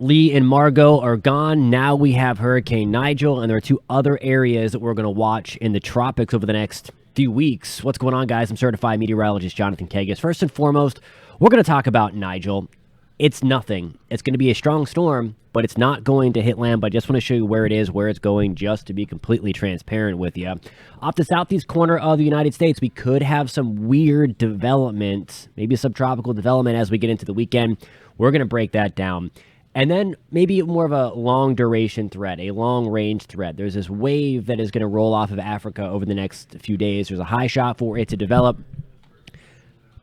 Lee and Margot are gone. Now we have Hurricane Nigel, and there are two other areas that we're going to watch in the tropics over the next few weeks. What's going on, guys? I'm certified meteorologist Jonathan Kagas. First and foremost, we're going to talk about Nigel. It's nothing. It's going to be a strong storm, but it's not going to hit land. But I just want to show you where it is, where it's going, just to be completely transparent with you. Off the southeast corner of the United States, we could have some weird development, maybe subtropical development as we get into the weekend. We're going to break that down. And then maybe more of a long duration threat, a long range threat. There's this wave that is going to roll off of Africa over the next few days. There's a high shot for it to develop.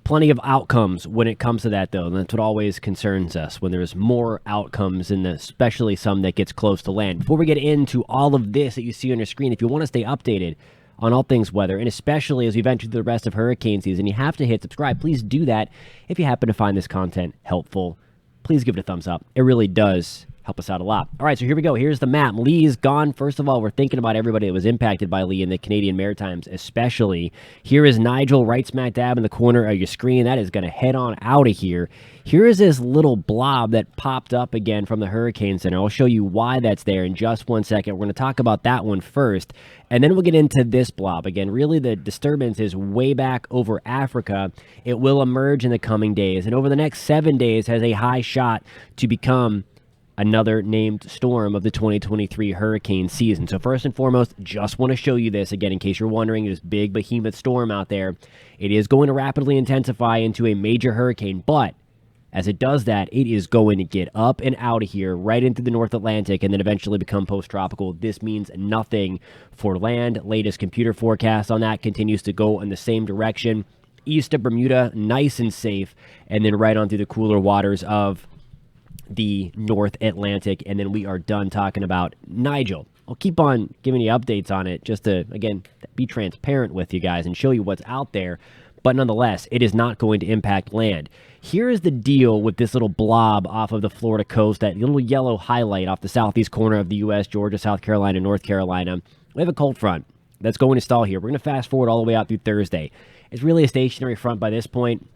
Plenty of outcomes when it comes to that, though. And that's what always concerns us, when there's more outcomes, and especially some that gets close to land. Before we get into all of this that you see on your screen, if you want to stay updated on all things weather, and especially as we venture through the rest of hurricane season, you have to hit subscribe. Please do that if you happen to find this content helpful. Please give it a thumbs up. It really does help us out a lot. All right, so here we go. Here's the map. Lee is gone. First of all, we're thinking about everybody that was impacted by Lee in the Canadian Maritimes especially. Here is Nigel right smack dab in the corner of your screen. That is going to head on out of here. Here is this little blob that popped up again from the Hurricane Center. I'll show you why that's there in just one second. We're going to talk about that one first, and then we'll get into this blob. Again, really the disturbance is way back over Africa. It will emerge in the coming days, and over the next 7 days has a high shot to become another named storm of the 2023 hurricane season. So first and foremost, just want to show you this again in case you're wondering, this big behemoth storm out there. It is going to rapidly intensify into a major hurricane, but as it does that, it is going to get up and out of here right into the North Atlantic and then eventually become post-tropical. This means nothing for land. Latest computer forecast on that continues to go in the same direction. East of Bermuda, nice and safe, and then right on through the cooler waters of the North Atlantic, and then we are done talking about Nigel. I'll keep on giving you updates on it just to, again, be transparent with you guys and show you what's out there, but nonetheless, it is not going to impact land. Here is the deal with this little blob off of the Florida coast, that little yellow highlight off the southeast corner of the U.S., Georgia, South Carolina, North Carolina. We have a cold front that's going to stall here. We're going to fast forward all the way out through Thursday. It's really a stationary front by this point,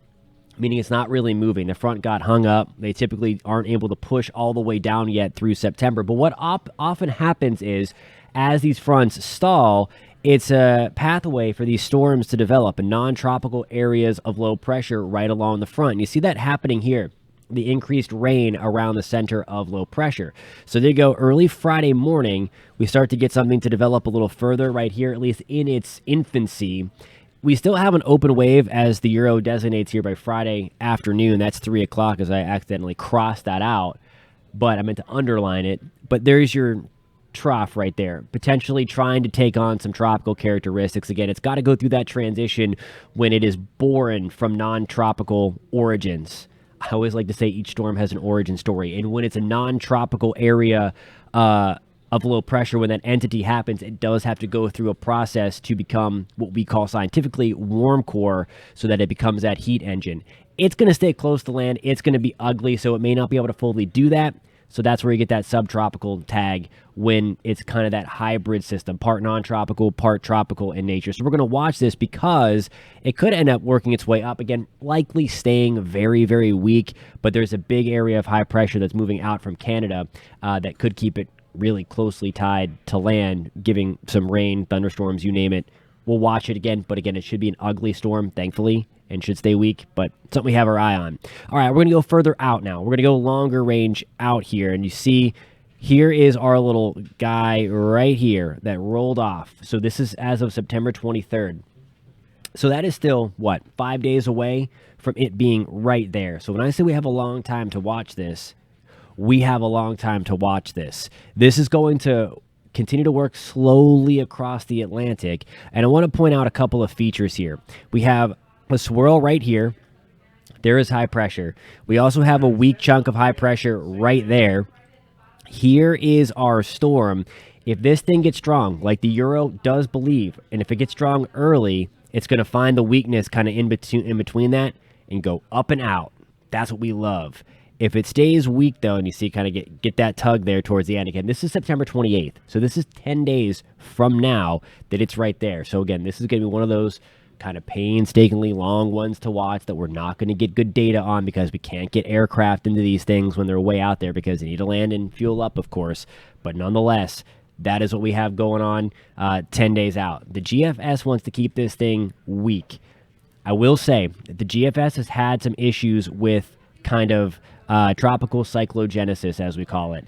meaning it's not really moving. The front got hung up. They typically aren't able to push all the way down yet through September. But what often happens is, as these fronts stall, it's a pathway for these storms to develop in non-tropical areas of low pressure right along the front. And you see that happening here, the increased rain around the center of low pressure. So there you go. Early Friday morning, we start to get something to develop a little further right here, at least in its infancy. We still have an open wave, as the Euro designates here, by Friday afternoon. That's 3 o'clock, as I accidentally crossed that out, but I meant to underline it. But there's your trough right there, potentially trying to take on some tropical characteristics. Again, it's got to go through that transition when it is born from non-tropical origins. I always like to say each storm has an origin story, and when it's a non-tropical area of low pressure, when that entity happens, it does have to go through a process to become what we call scientifically warm core, so that it becomes that heat engine. It's going to stay close to land. It's going to be ugly, so it may not be able to fully do that. So that's where you get that subtropical tag, when it's kind of that hybrid system, part non-tropical, part tropical in nature. So we're going to watch this because it could end up working its way up again, likely staying very, very weak. But there's a big area of high pressure that's moving out from Canada that could keep it really closely tied to land, giving some rain, thunderstorms, you name it. We'll watch it again, but again, it should be an ugly storm, thankfully, and should stay weak, but something we have our eye on. All right, we're going to go further out now. We're going to go longer range out here, and you see here is our little guy right here that rolled off. So this is as of September 23rd. So that is still, 5 days away from it being right there. So when I say we have a long time to watch this, we have a long time to watch this. This is going to continue to work slowly across the Atlantic. And I want to point out a couple of features here. We have a swirl right here. There is high pressure. We also have a weak chunk of high pressure right there. Here is our storm. If this thing gets strong, like the Euro does believe, and if it gets strong early, it's going to find the weakness kind of in between that and go up and out. That's what we love. If it stays weak, though, and you see kind of get that tug there towards the end, again, this is September 28th. So this is 10 days from now that it's right there. So, again, this is going to be one of those kind of painstakingly long ones to watch that we're not going to get good data on because we can't get aircraft into these things when they're way out there because they need to land and fuel up, of course. But nonetheless, that is what we have going on 10 days out. The GFS wants to keep this thing weak. I will say that the GFS has had some issues with kind of tropical cyclogenesis, as we call it,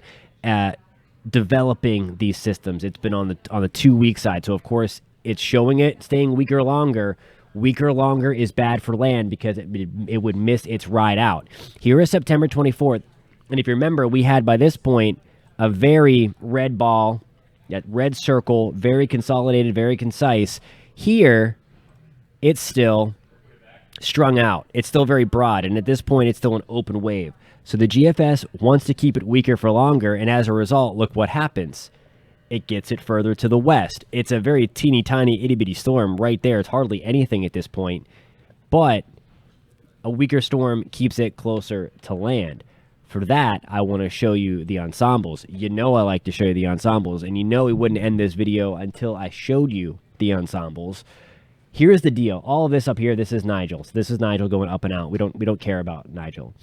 developing these systems. It's been on the 2-week side. So, of course, it's showing it staying weaker longer. Weaker longer is bad for land because it would miss its ride out. Here is September 24th. And if you remember, we had by this point a very red ball, that red circle, very consolidated, very concise. Here, it's still strung out. It's still very broad. And at this point, it's still an open wave. So the GFS wants to keep it weaker for longer. And as a result, look what happens. It gets it further to the west. It's a very teeny tiny itty bitty storm right there. It's hardly anything at this point, but a weaker storm keeps it closer to land. For that, I want to show you the ensembles. You know I like to show you the ensembles, and you know we wouldn't end this video until I showed you the ensembles. Here's the deal. All of this up here, this is Nigel. So this is Nigel going up and out. We don't care about Nigel.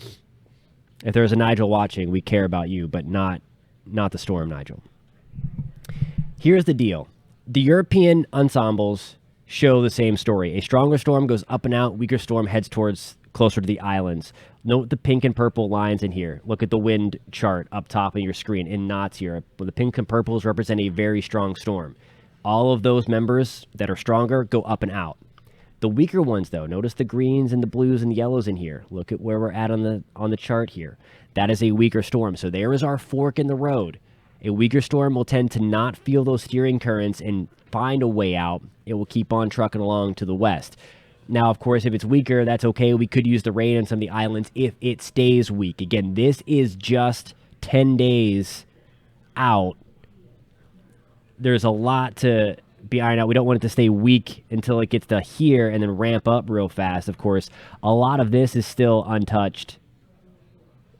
If there's a Nigel watching, we care about you, but not the storm, Nigel. Here's the deal. The European ensembles show the same story. A stronger storm goes up and out. Weaker storm heads towards closer to the islands. Note the pink and purple lines in here. Look at the wind chart up top of your screen in knots here. The pink and purples represent a very strong storm. All of those members that are stronger go up and out. The weaker ones, though, notice the greens and the blues and the yellows in here. Look at where we're at on the chart here. That is a weaker storm. So there is our fork in the road. A weaker storm will tend to not feel those steering currents and find a way out. It will keep on trucking along to the west. Now, of course, if it's weaker, that's okay. We could use the rain on some of the islands if it stays weak. Again, this is just 10 days out. There's a lot to be ironed out. We don't want it to stay weak until it gets to here and then ramp up real fast. Of course, a lot of this is still untouched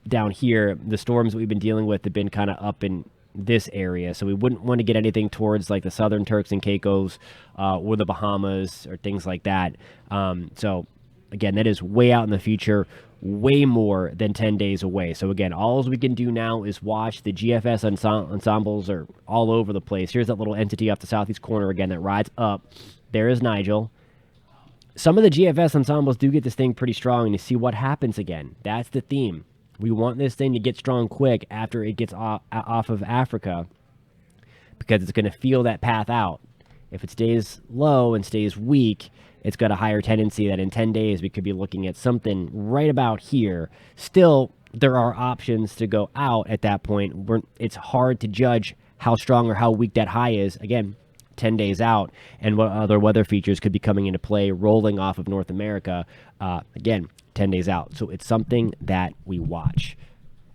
down here. The storms that we've been dealing with have been kind of up in this area, so we wouldn't want to get anything towards like the southern Turks and Caicos or the Bahamas or things like that. So again, that is way out in the future, way more than 10 days away. So again, all we can do now is watch. The GFS ensembles are all over the place. Here's that little entity off the southeast corner again that rides up. There is Nigel. Some of the GFS ensembles do get this thing pretty strong, and you see what happens again. That's the theme. We want this thing to get strong quick after it gets off of Africa because it's going to feel that path out. If it stays low and stays weak, it's got a higher tendency that in 10 days we could be looking at something right about here. Still, there are options to go out at that point. It's hard to judge how strong or how weak that high is. Again, 10 days out, and what other weather features could be coming into play rolling off of North America. Again, 10 days out. So it's something that we watch.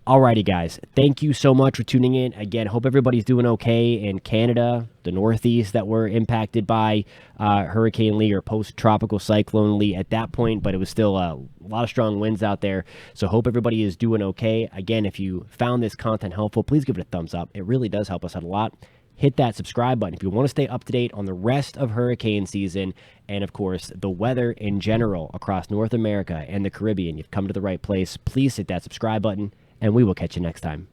Alrighty, guys. Thank you so much for tuning in. Again, hope everybody's doing okay in Canada, the Northeast that were impacted by Hurricane Lee or post-tropical cyclone Lee at that point, but it was still a lot of strong winds out there. So hope everybody is doing okay. Again, if you found this content helpful, please give it a thumbs up. It really does help us out a lot. Hit that subscribe button if you want to stay up to date on the rest of hurricane season and, of course, the weather in general across North America and the Caribbean. You've come to the right place. Please hit that subscribe button, and we will catch you next time.